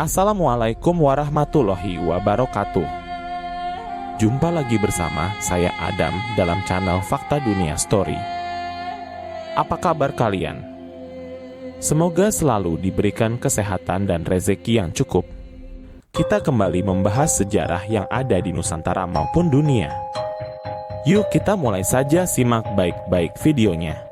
Assalamualaikum warahmatullahi wabarakatuh. Jumpa lagi bersama saya Adam dalam channel Fakta Dunia Story. Apa kabar kalian? Semoga selalu diberikan kesehatan dan rezeki yang cukup. Kita kembali membahas sejarah yang ada di Nusantara maupun dunia. Yuk kita mulai saja, simak baik-baik videonya.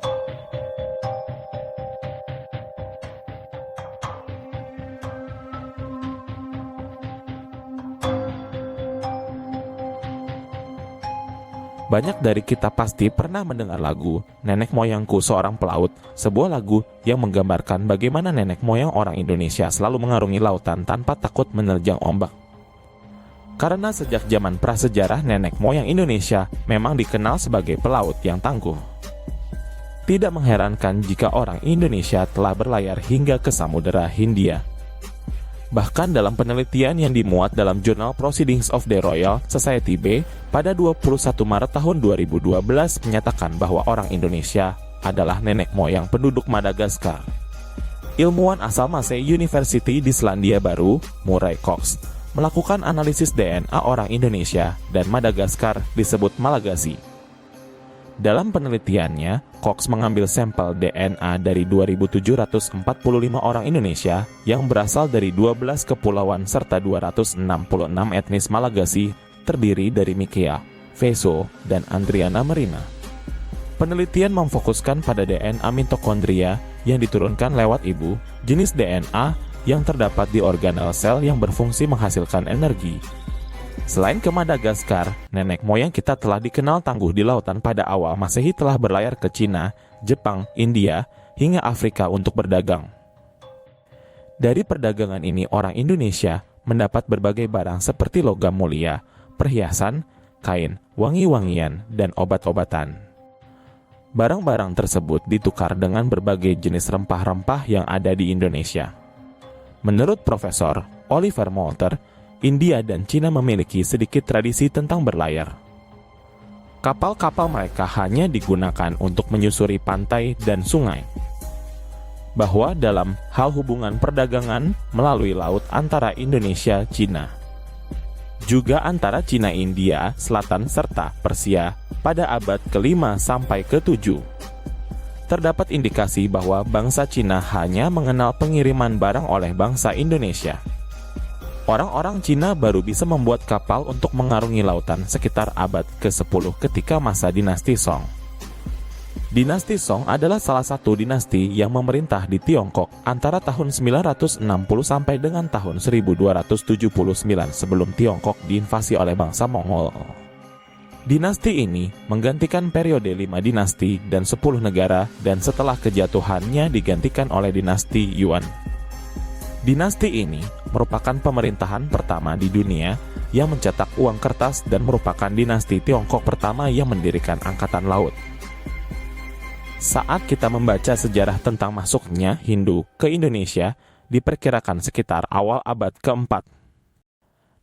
Banyak dari kita pasti pernah mendengar lagu Nenek Moyangku Seorang Pelaut, sebuah lagu yang menggambarkan bagaimana nenek moyang orang Indonesia selalu mengarungi lautan tanpa takut menerjang ombak. Karena sejak zaman prasejarah, nenek moyang Indonesia memang dikenal sebagai pelaut yang tangguh. Tidak mengherankan jika orang Indonesia telah berlayar hingga ke Samudera Hindia. Bahkan dalam penelitian yang dimuat dalam jurnal Proceedings of the Royal Society B pada 21 Maret tahun 2012 menyatakan bahwa orang Indonesia adalah nenek moyang penduduk Madagaskar. Ilmuwan asal Massey University di Selandia Baru, Murray Cox, melakukan analisis DNA orang Indonesia dan Madagaskar disebut Malagasy. Dalam penelitiannya, Cox mengambil sampel DNA dari 2.745 orang Indonesia yang berasal dari 12 kepulauan serta 266 etnis Malagasy terdiri dari Mikea, Veso, dan Andriana Marina. Penelitian memfokuskan pada DNA mitokondria yang diturunkan lewat ibu, jenis DNA yang terdapat di organel sel yang berfungsi menghasilkan energi. Selain ke Madagaskar, nenek moyang kita telah dikenal tangguh di lautan. Pada awal Masehi telah berlayar ke Cina, Jepang, India, hingga Afrika untuk berdagang. Dari perdagangan ini orang Indonesia mendapat berbagai barang seperti logam mulia, perhiasan, kain, wangi-wangian, dan obat-obatan. Barang-barang tersebut ditukar dengan berbagai jenis rempah-rempah yang ada di Indonesia. Menurut Profesor Oliver Moulter, India dan Cina memiliki sedikit tradisi tentang berlayar. Kapal-kapal mereka hanya digunakan untuk menyusuri pantai dan sungai. Bahwa dalam hal hubungan perdagangan melalui laut antara Indonesia, Cina, juga antara Cina, India, Selatan, serta Persia pada abad ke-5 sampai ke-7. Terdapat indikasi bahwa bangsa Cina hanya mengenal pengiriman barang oleh bangsa Indonesia. Orang-orang Cina baru bisa membuat kapal untuk mengarungi lautan sekitar abad ke-10 ketika masa dinasti Song. Dinasti Song adalah salah satu dinasti yang memerintah di Tiongkok antara tahun 960 sampai dengan tahun 1279 sebelum Tiongkok diinvasi oleh bangsa Mongol. Dinasti ini menggantikan periode 5 dinasti dan 10 negara, dan setelah kejatuhannya digantikan oleh dinasti Yuan. Dinasti ini merupakan pemerintahan pertama di dunia yang mencetak uang kertas dan merupakan dinasti Tiongkok pertama yang mendirikan angkatan laut. Saat kita membaca sejarah tentang masuknya Hindu ke Indonesia, diperkirakan sekitar awal abad ke-4.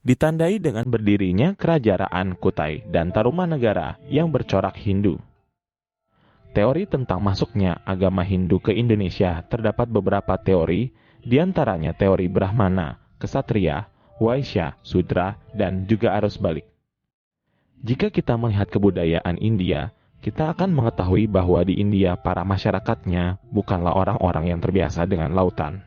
Ditandai dengan berdirinya Kerajaan Kutai dan Tarumanegara yang bercorak Hindu. Teori tentang masuknya agama Hindu ke Indonesia terdapat beberapa teori, di antaranya teori Brahmana, Ksatria, Waisya, Sudra, dan juga arus balik. Jika kita melihat kebudayaan India, kita akan mengetahui bahwa di India para masyarakatnya bukanlah orang-orang yang terbiasa dengan lautan.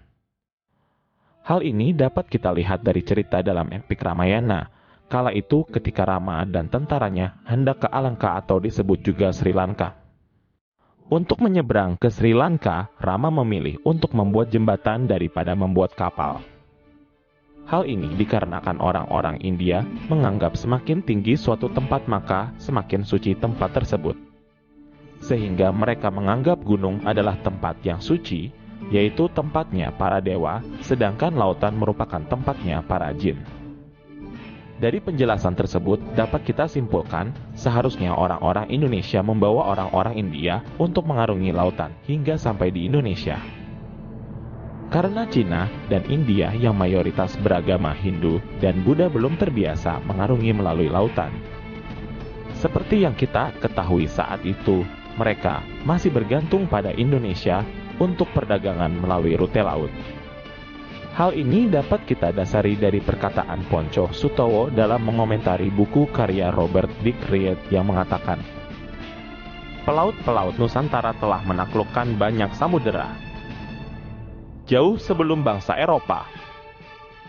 Hal ini dapat kita lihat dari cerita dalam epik Ramayana, kala itu ketika Rama dan tentaranya hendak ke Alengka atau disebut juga Sri Lanka. Untuk menyeberang ke Sri Lanka, Rama memilih untuk membuat jembatan daripada membuat kapal. Hal ini dikarenakan orang-orang India menganggap semakin tinggi suatu tempat maka semakin suci tempat tersebut. Sehingga mereka menganggap gunung adalah tempat yang suci, yaitu tempatnya para dewa, sedangkan lautan merupakan tempatnya para jin. Dari penjelasan tersebut dapat kita simpulkan seharusnya orang-orang Indonesia membawa orang-orang India untuk mengarungi lautan hingga sampai di Indonesia. Karena Cina dan India yang mayoritas beragama Hindu dan Buddha belum terbiasa mengarungi melalui lautan. Seperti yang kita ketahui saat itu, mereka masih bergantung pada Indonesia untuk perdagangan melalui rute laut. Hal ini dapat kita dasari dari perkataan Ponco Sutowo dalam mengomentari buku karya Robert Dick Reed yang mengatakan, "Pelaut-pelaut Nusantara telah menaklukkan banyak samudera. Jauh sebelum bangsa Eropa,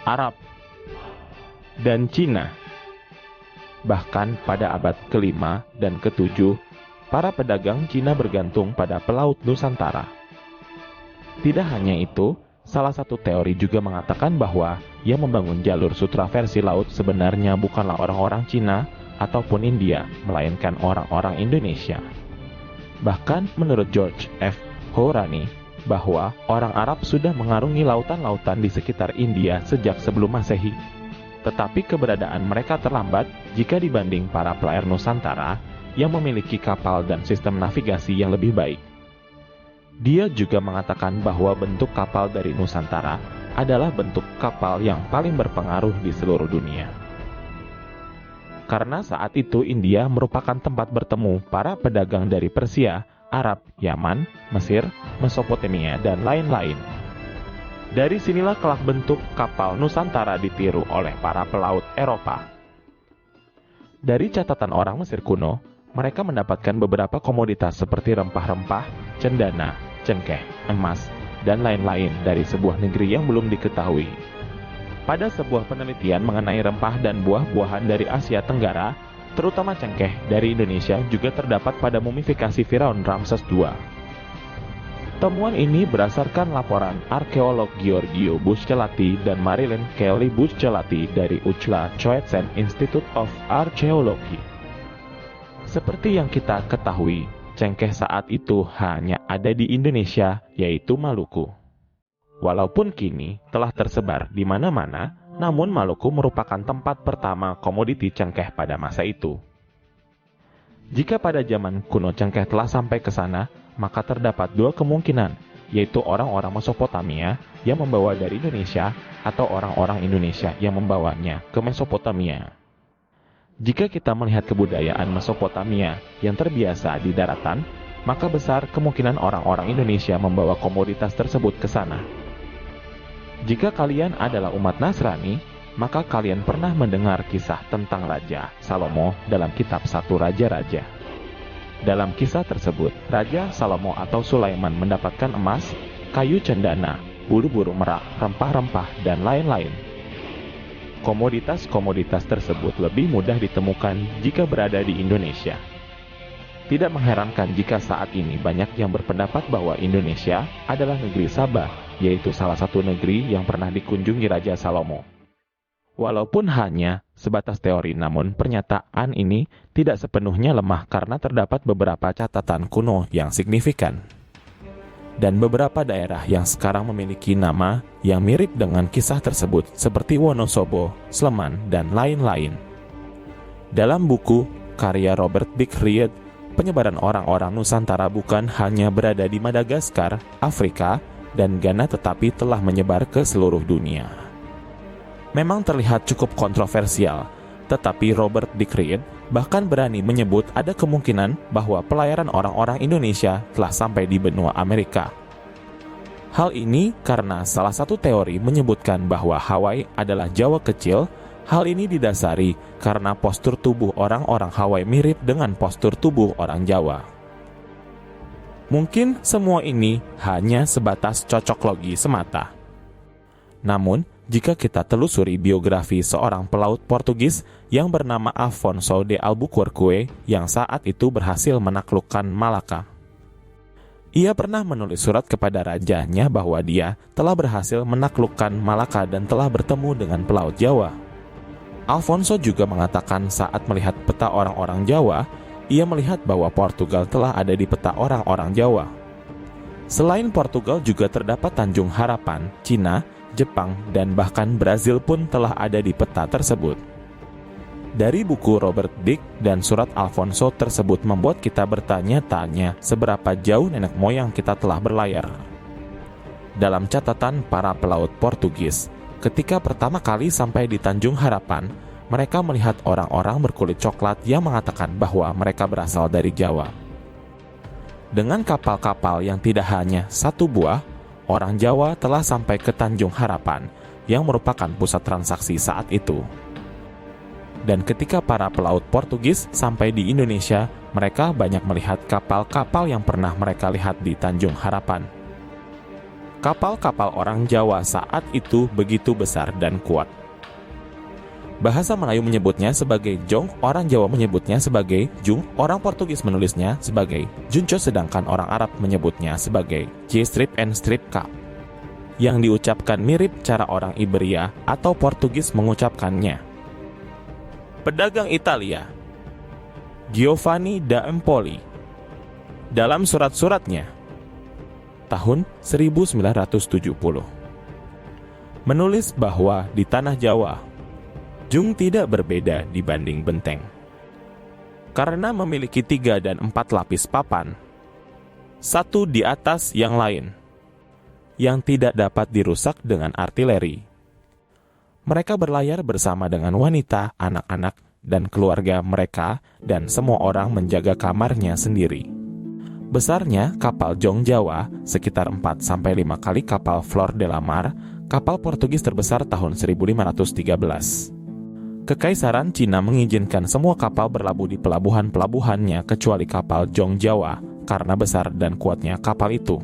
Arab, dan Cina. Bahkan pada abad ke-5 dan ke-7, para pedagang Cina bergantung pada pelaut Nusantara. Tidak hanya itu, salah satu teori juga mengatakan bahwa yang membangun jalur sutra versi laut sebenarnya bukanlah orang-orang Cina ataupun India, melainkan orang-orang Indonesia. Bahkan menurut George F. Hourani, bahwa orang Arab sudah mengarungi lautan-lautan di sekitar India sejak sebelum Masehi. Tetapi keberadaan mereka terlambat jika dibanding para pelajar Nusantara yang memiliki kapal dan sistem navigasi yang lebih baik. Dia juga mengatakan bahwa bentuk kapal dari Nusantara adalah bentuk kapal yang paling berpengaruh di seluruh dunia. Karena saat itu India merupakan tempat bertemu para pedagang dari Persia, Arab, Yaman, Mesir, Mesopotamia, dan lain-lain. Dari sinilah kelak bentuk kapal Nusantara ditiru oleh para pelaut Eropa. Dari catatan orang Mesir kuno, mereka mendapatkan beberapa komoditas seperti rempah-rempah, cendana, cengkeh, emas, dan lain-lain dari sebuah negeri yang belum diketahui. Pada sebuah penelitian mengenai rempah dan buah-buahan dari Asia Tenggara, terutama cengkeh dari Indonesia, juga terdapat pada mumifikasi Firaun Ramses II. Temuan ini berdasarkan laporan arkeolog Giorgio Buscellati dan Marilyn Kelly Buscellati dari UCLA Choetsen Institute of Archaeology. Seperti yang kita ketahui, cengkeh saat itu hanya ada di Indonesia, yaitu Maluku. Walaupun kini telah tersebar di mana-mana, namun Maluku merupakan tempat pertama komoditi cengkeh pada masa itu. Jika pada zaman kuno cengkeh telah sampai ke sana, maka terdapat dua kemungkinan, yaitu orang-orang Mesopotamia yang membawa dari Indonesia atau orang-orang Indonesia yang membawanya ke Mesopotamia. Jika kita melihat kebudayaan Mesopotamia yang terbiasa di daratan, maka besar kemungkinan orang-orang Indonesia membawa komoditas tersebut ke sana. Jika kalian adalah umat Nasrani, maka kalian pernah mendengar kisah tentang Raja Salomo dalam kitab 1 Raja-Raja. Dalam kisah tersebut, Raja Salomo atau Sulaiman mendapatkan emas, kayu cendana, bulu burung merak, rempah-rempah, dan lain-lain. Komoditas-komoditas tersebut lebih mudah ditemukan jika berada di Indonesia. Tidak mengherankan jika saat ini banyak yang berpendapat bahwa Indonesia adalah negeri Sabah, yaitu salah satu negeri yang pernah dikunjungi Raja Salomo. Walaupun hanya sebatas teori, namun pernyataan ini tidak sepenuhnya lemah karena terdapat beberapa catatan kuno yang signifikan. Dan beberapa daerah yang sekarang memiliki nama yang mirip dengan kisah tersebut seperti Wonosobo, Sleman, dan lain-lain. Dalam buku karya Robert Dick Reed, penyebaran orang-orang Nusantara bukan hanya berada di Madagaskar, Afrika, dan Ghana, tetapi telah menyebar ke seluruh dunia. Memang terlihat cukup kontroversial, tetapi Robert Dick Reed bahkan berani menyebut ada kemungkinan bahwa pelayaran orang-orang Indonesia telah sampai di benua Amerika. Hal ini karena salah satu teori menyebutkan bahwa Hawaii adalah Jawa kecil. Hal ini didasari karena postur tubuh orang-orang Hawaii mirip dengan postur tubuh orang Jawa. Mungkin semua ini hanya sebatas cocok logi semata. Namun, jika kita telusuri biografi seorang pelaut Portugis yang bernama Afonso de Albuquerque yang saat itu berhasil menaklukkan Malaka. Ia pernah menulis surat kepada rajanya bahwa dia telah berhasil menaklukkan Malaka dan telah bertemu dengan pelaut Jawa. Alfonso juga mengatakan saat melihat peta orang-orang Jawa, ia melihat bahwa Portugal telah ada di peta orang-orang Jawa. Selain Portugal juga terdapat Tanjung Harapan, Cina, Jepang, dan bahkan Brazil pun telah ada di peta tersebut. Dari buku Robert Dick dan surat Alfonso tersebut membuat kita bertanya-tanya seberapa jauh nenek moyang kita telah berlayar. Dalam catatan para pelaut Portugis, ketika pertama kali sampai di Tanjung Harapan, mereka melihat orang-orang berkulit coklat yang mengatakan bahwa mereka berasal dari Jawa. Dengan kapal-kapal yang tidak hanya satu buah, orang Jawa telah sampai ke Tanjung Harapan yang merupakan pusat transaksi saat itu. Dan ketika para pelaut Portugis sampai di Indonesia, mereka banyak melihat kapal-kapal yang pernah mereka lihat di Tanjung Harapan. Kapal-kapal orang Jawa saat itu begitu besar dan kuat. Bahasa Melayu menyebutnya sebagai jong, orang Jawa menyebutnya sebagai jung, orang Portugis menulisnya sebagai junco, sedangkan orang Arab menyebutnya sebagai J-strip and strip cup, yang diucapkan mirip cara orang Iberia atau Portugis mengucapkannya. Pedagang Italia Giovanni da Empoli dalam surat-suratnya tahun 1970 menulis bahwa di tanah Jawa jung tidak berbeda dibanding benteng, karena memiliki 3 dan 4 lapis papan, satu di atas yang lain, yang tidak dapat dirusak dengan artileri. Mereka berlayar bersama dengan wanita, anak-anak, dan keluarga mereka, dan semua orang menjaga kamarnya sendiri. Besarnya kapal jong Jawa sekitar 4-5 kali kapal Flor de la Mar, kapal Portugis terbesar tahun 1513. Kekaisaran Cina mengizinkan semua kapal berlabuh di pelabuhan-pelabuhannya kecuali kapal jong Jawa karena besar dan kuatnya kapal itu.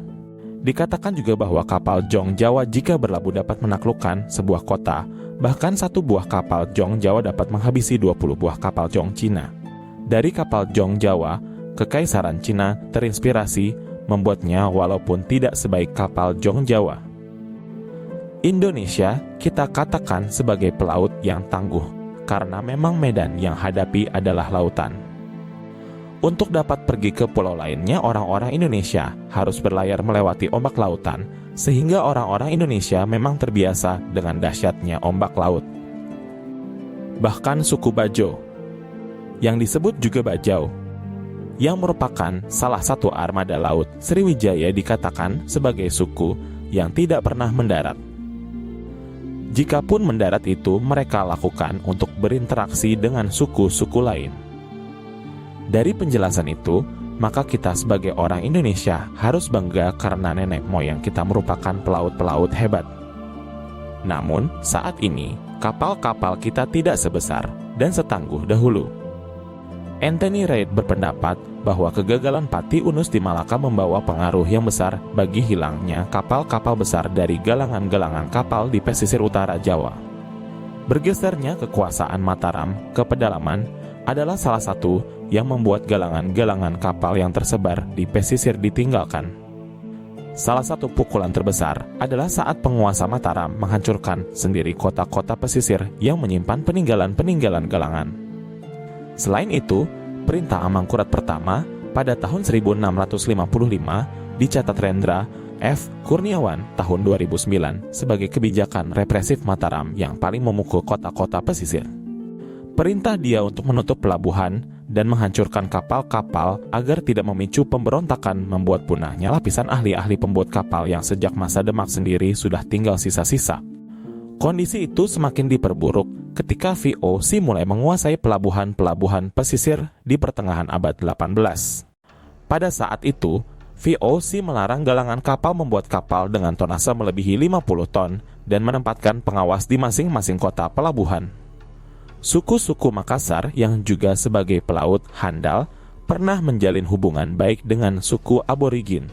Dikatakan juga bahwa kapal jong Jawa jika berlabuh dapat menaklukkan sebuah kota, bahkan satu buah kapal jong Jawa dapat menghabisi 20 buah kapal jong Cina. Dari kapal jong Jawa, Kekaisaran Cina terinspirasi membuatnya walaupun tidak sebaik kapal jong Jawa. Indonesia kita katakan sebagai pelaut yang tangguh, karena memang medan yang hadapi adalah lautan. Untuk dapat pergi ke pulau lainnya, orang-orang Indonesia harus berlayar melewati ombak lautan, sehingga orang-orang Indonesia memang terbiasa dengan dahsyatnya ombak laut. Bahkan suku Bajo, yang disebut juga Bajau, yang merupakan salah satu armada laut Sriwijaya, dikatakan sebagai suku yang tidak pernah mendarat. Jikapun mendarat itu mereka lakukan untuk berinteraksi dengan suku-suku lain. Dari penjelasan itu, maka kita sebagai orang Indonesia harus bangga karena nenek moyang kita merupakan pelaut-pelaut hebat. Namun, saat ini, kapal-kapal kita tidak sebesar dan setangguh dahulu. Anthony Reid berpendapat bahwa kegagalan Pati Unus di Malaka membawa pengaruh yang besar bagi hilangnya kapal-kapal besar dari galangan-galangan kapal di pesisir utara Jawa. Bergesernya kekuasaan Mataram ke pedalaman adalah salah satu yang membuat galangan-galangan kapal yang tersebar di pesisir ditinggalkan. Salah satu pukulan terbesar adalah saat penguasa Mataram menghancurkan sendiri kota-kota pesisir yang menyimpan peninggalan-peninggalan galangan. Selain itu, Perintah Amangkurat pertama pada tahun 1655 dicatat Rendra F. Kurniawan tahun 2009 sebagai kebijakan represif Mataram yang paling memukul kota-kota pesisir. Perintah dia untuk menutup pelabuhan dan menghancurkan kapal-kapal agar tidak memicu pemberontakan membuat punahnya lapisan ahli-ahli pembuat kapal yang sejak masa Demak sendiri sudah tinggal sisa-sisa. Kondisi itu semakin diperburuk ketika VOC mulai menguasai pelabuhan-pelabuhan pesisir di pertengahan abad 18. Pada saat itu, VOC melarang galangan kapal membuat kapal dengan tonase melebihi 50 ton dan menempatkan pengawas di masing-masing kota pelabuhan. Suku-suku Makassar yang juga sebagai pelaut handal pernah menjalin hubungan baik dengan suku aborigin.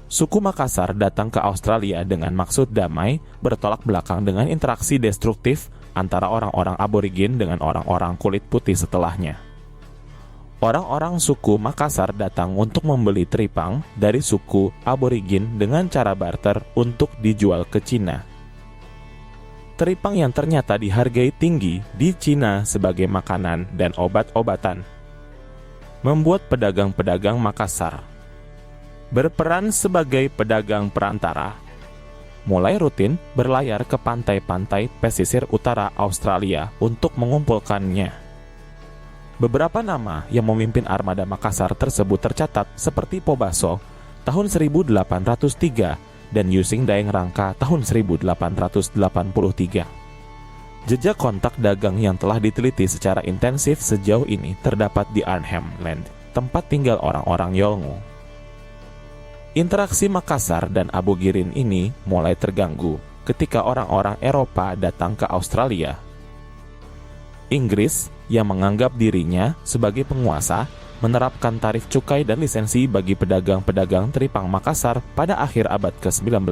Suku Makassar datang ke Australia dengan maksud damai, bertolak belakang dengan interaksi destruktif antara orang-orang aborigin dengan orang-orang kulit putih setelahnya. Orang-orang suku Makassar datang untuk membeli teripang dari suku aborigin dengan cara barter untuk dijual ke Cina. Teripang yang ternyata dihargai tinggi di Cina sebagai makanan dan obat-obatan membuat pedagang-pedagang Makassar berperan sebagai pedagang perantara, mulai rutin berlayar ke pantai-pantai pesisir utara Australia untuk mengumpulkannya. Beberapa nama yang memimpin armada Makassar tersebut tercatat seperti Pobaso tahun 1803 dan Yusing Daeng Rangka tahun 1883. Jejak kontak dagang yang telah diteliti secara intensif sejauh ini terdapat di Arnhem Land, tempat tinggal orang-orang Yolngu. Interaksi Makassar dan Abu Girin ini mulai terganggu ketika orang-orang Eropa datang ke Australia. Inggris, yang menganggap dirinya sebagai penguasa, menerapkan tarif cukai dan lisensi bagi pedagang-pedagang teripang Makassar pada akhir abad ke-19.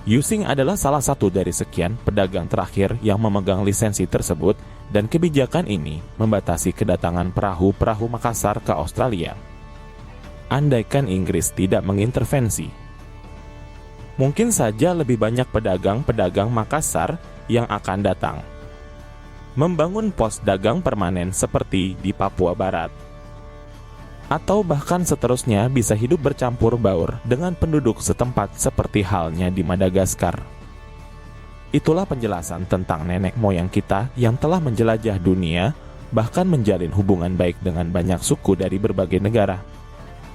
Using adalah salah satu dari sekian pedagang terakhir yang memegang lisensi tersebut, dan kebijakan ini membatasi kedatangan perahu-perahu Makassar ke Australia. Andaikan Inggris tidak mengintervensi, mungkin saja lebih banyak pedagang-pedagang Makassar yang akan datang, membangun pos dagang permanen seperti di Papua Barat, atau bahkan seterusnya bisa hidup bercampur baur dengan penduduk setempat seperti halnya di Madagaskar. Itulah penjelasan tentang nenek moyang kita yang telah menjelajah dunia, bahkan menjalin hubungan baik dengan banyak suku dari berbagai negara.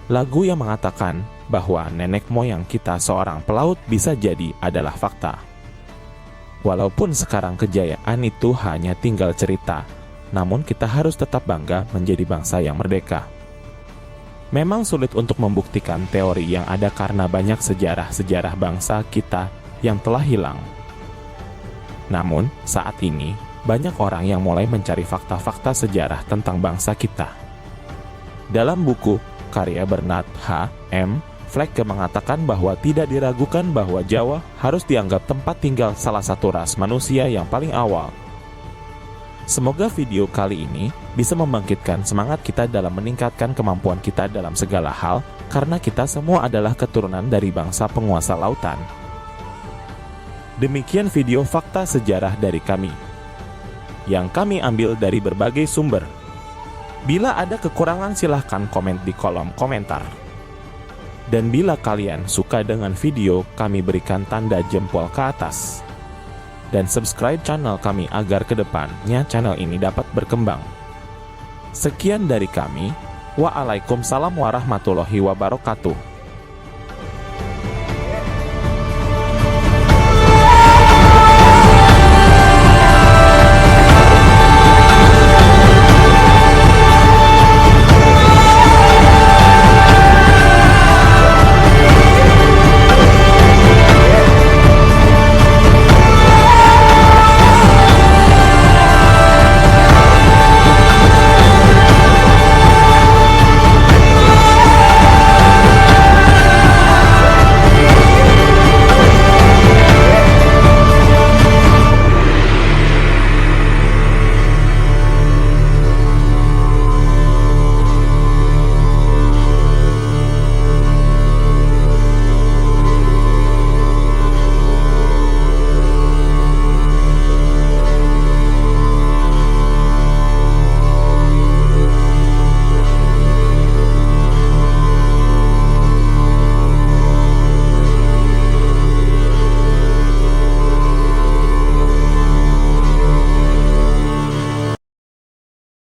Lagu yang mengatakan bahwa nenek moyang kita seorang pelaut bisa jadi adalah fakta. Walaupun sekarang kejayaan itu hanya tinggal cerita, namun kita harus tetap bangga menjadi bangsa yang merdeka. Memang sulit untuk membuktikan teori yang ada karena banyak sejarah-sejarah bangsa kita yang telah hilang. Namun, saat ini, banyak orang yang mulai mencari fakta-fakta sejarah tentang bangsa kita. Dalam buku karya Bernard H. M. Flekke mengatakan bahwa tidak diragukan bahwa Jawa harus dianggap tempat tinggal salah satu ras manusia yang paling awal. Semoga video kali ini bisa membangkitkan semangat kita dalam meningkatkan kemampuan kita dalam segala hal, karena kita semua adalah keturunan dari bangsa penguasa lautan. Demikian video fakta sejarah dari kami, yang kami ambil dari berbagai sumber. Bila ada kekurangan silahkan komen di kolom komentar. Dan bila kalian suka dengan video, kami berikan tanda jempol ke atas. Dan subscribe channel kami agar kedepannya channel ini dapat berkembang. Sekian dari kami. Waalaikumsalam warahmatullahi wabarakatuh.